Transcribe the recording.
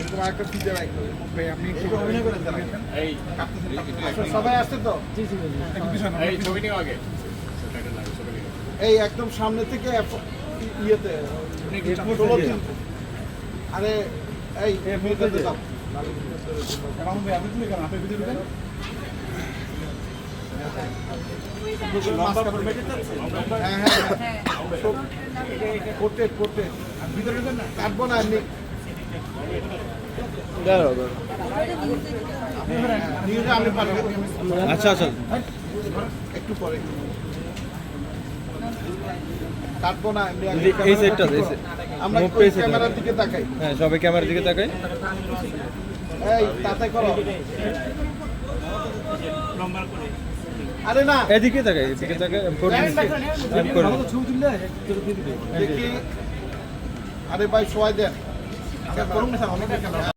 এরকম একটা ফিচার রাখতে হবে ভাই আপনি একটু অভিনয় করে দেন এই সবাই আসছে তো জি জি এই ছবি নিও আগে এই একদম সামনে থেকে ইয়েতে আরে এই ভিডিওতে দাও রাউন্ড ভাই আপনি কেন আপনি ভিডিও দিবেন হ্যাঁ হ্যাঁ করতে করতে ভিতরে কাটবো না এমনি আমি পাঠাবো আচ্ছা আচ্ছা একটু পরে কাটবো না এমনি এই সাইডটা আমরা ক্যামেরার দিকে তাকাই হ্যাঁ সবাই ক্যামেরার দিকে তাকাই এই তাতে করো আরে না এদিকে তাকাই এদিকে তাকাই আমি করে দেখি আরে ভাই সবাই দেন